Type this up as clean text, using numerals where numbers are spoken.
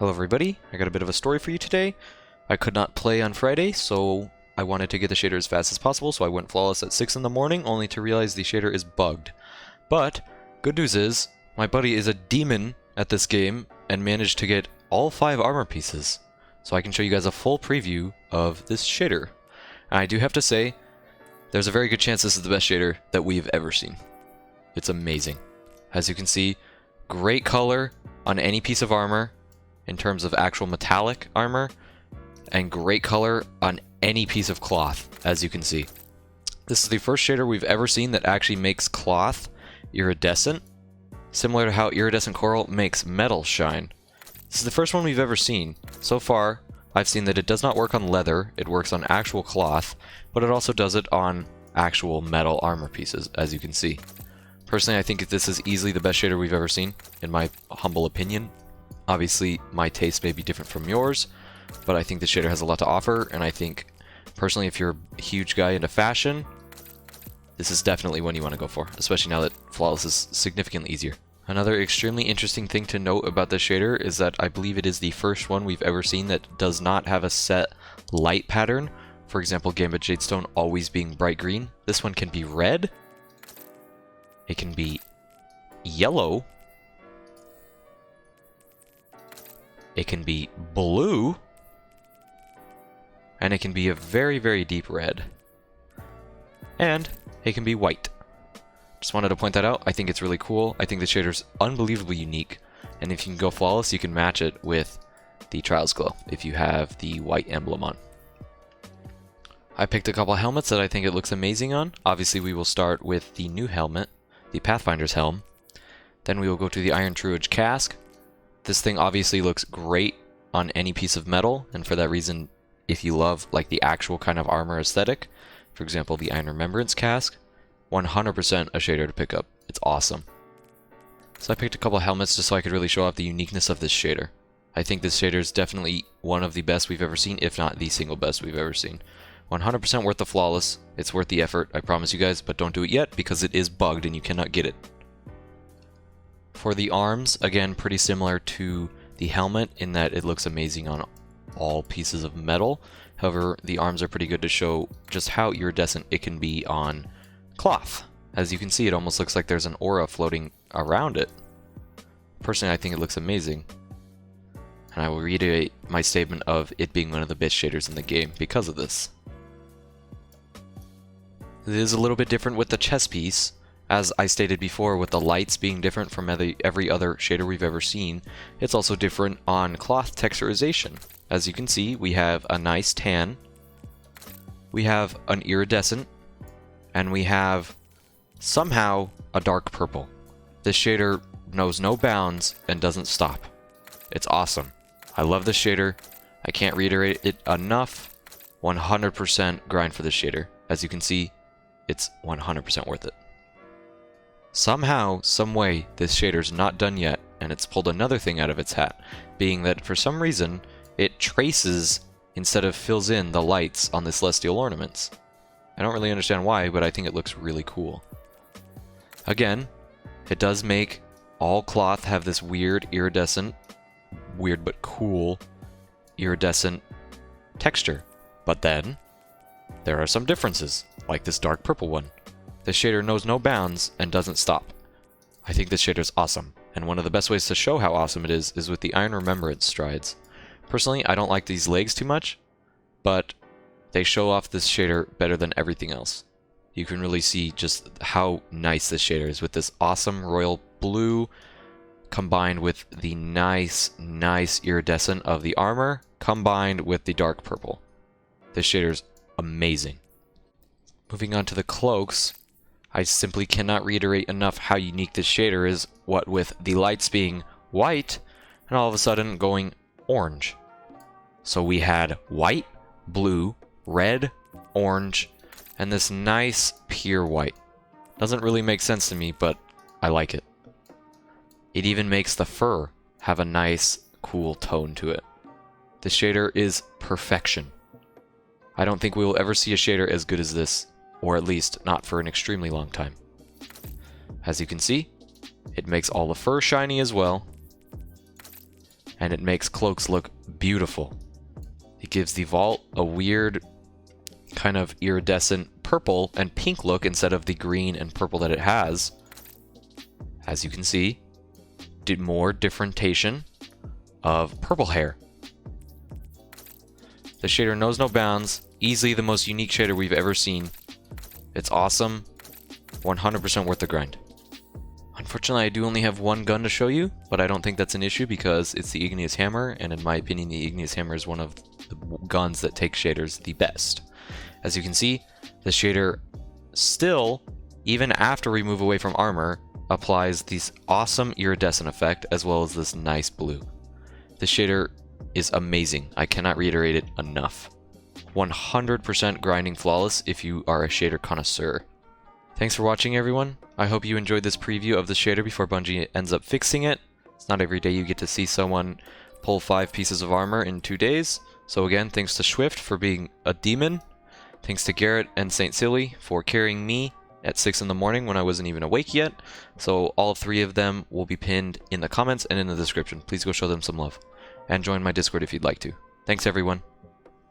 Hello everybody, I got a bit of a story for you today. I could not play on Friday, so I wanted to get the shader as fast as possible, so I went flawless at 6 in the morning, only to realize the shader is bugged. But, good news is, my buddy is a demon at this game, and managed to get all 5 armor pieces. So I can show you guys a full preview of this shader. And I do have to say, there's a very good chance this is the best shader that we've ever seen. It's amazing. As you can see, great color on any piece of armor, in terms of actual metallic armor, and great color on any piece of cloth, as you can see. This is the first shader we've ever seen that actually makes cloth iridescent, similar to how iridescent coral makes metal shine. This is the first one we've ever seen. So far, I've seen that it does not work on leather, it works on actual cloth, but it also does it on actual metal armor pieces, as you can see. Personally, I think this is easily the best shader we've ever seen, in my humble opinion. Obviously, my taste may be different from yours, but I think the shader has a lot to offer, and I think, personally, if you're a huge guy into fashion, this is definitely one you want to go for, especially now that Flawless is significantly easier. Another extremely interesting thing to note about this shader is that I believe it is the first one we've ever seen that does not have a set light pattern. For example, Gambit Jadestone always being bright green. This one can be red. It can be yellow. It can be blue. And it can be a very, very deep red. And it can be white. Just wanted to point that out. I think it's really cool. I think the shader's unbelievably unique. And if you can go Flawless, you can match it with the Trials Glow if you have the white emblem on. I picked a couple helmets that I think it looks amazing on. Obviously, we will start with the new helmet, the Pathfinder's helm. Then we will go to the Iron Truage casque. This thing obviously looks great on any piece of metal, and for that reason, if you love like the actual kind of armor aesthetic, for example, the Iron Remembrance casque, 100% a shader to pick up. It's awesome. So I picked a couple helmets just so I could really show off the uniqueness of this shader. I think this shader is definitely one of the best we've ever seen, if not the single best we've ever seen. 100% worth the Flawless. It's worth the effort, I promise you guys, but don't do it yet because it is bugged and you cannot get it. For the arms, again, pretty similar to the helmet in that it looks amazing on all pieces of metal. However, the arms are pretty good to show just how iridescent it can be on cloth. As you can see, it almost looks like there's an aura floating around it. Personally, I think it looks amazing. And I will reiterate my statement of it being one of the best shaders in the game because of this. It is a little bit different with the chest piece. As I stated before, with the lights being different from every other shader we've ever seen, it's also different on cloth texturization. As you can see, we have a nice tan, we have an iridescent, and we have somehow a dark purple. This shader knows no bounds and doesn't stop. It's awesome. I love this shader. I can't reiterate it enough. 100% grind for this shader. As you can see, it's 100% worth it. Somehow, someway, this shader's not done yet, and it's pulled another thing out of its hat, being that for some reason, it traces instead of fills in the lights on the Celestial Ornaments. I don't really understand why, but I think it looks really cool. Again, it does make all cloth have this weird iridescent, weird but cool, iridescent texture. But then, there are some differences, like this dark purple one. This shader knows no bounds and doesn't stop. I think this shader is awesome, and one of the best ways to show how awesome it is with the Iron Remembrance strides. Personally, I don't like these legs too much, but they show off this shader better than everything else. You can really see just how nice this shader is with this awesome royal blue combined with the nice iridescent of the armor combined with the dark purple. This shader's amazing. Moving on to the cloaks, I simply cannot reiterate enough how unique this shader is, what with the lights being white and all of a sudden going orange. So we had white, blue, red, orange, and this nice pure white. Doesn't really make sense to me, but I like it. It even makes the fur have a nice, cool tone to it. The shader is perfection. I don't think we will ever see a shader as good as this, or at least not for an extremely long time. As you can see, it makes all the fur shiny as well, and it makes Cloaks look beautiful. It gives the vault a weird kind of iridescent purple and pink look instead of the green and purple that it has. As you can see, did more differentiation of purple hair. The shader knows no bounds, easily the most unique shader we've ever seen. It's awesome, 100% worth the grind. Unfortunately, I do only have one gun to show you, but I don't think that's an issue because it's the Igneous Hammer, and in my opinion, the Igneous Hammer is one of the guns that take shaders the best. As you can see, the shader still, even after we move away from armor, applies this awesome iridescent effect as well as this nice blue. The shader is amazing. I cannot reiterate it enough. 100% grinding flawless if you are a shader connoisseur. Thanks for watching, everyone. I hope you enjoyed this preview of the shader before Bungie ends up fixing it. It's not every day you get to see someone pull 5 pieces of armor in 2 days. So again, thanks to Swift for being a demon. Thanks to Garrett and St. Silly for carrying me at 6 in the morning when I wasn't even awake yet. So all 3 of them will be pinned in the comments and in the description. Please go show them some love. And join my Discord if you'd like to. Thanks, everyone.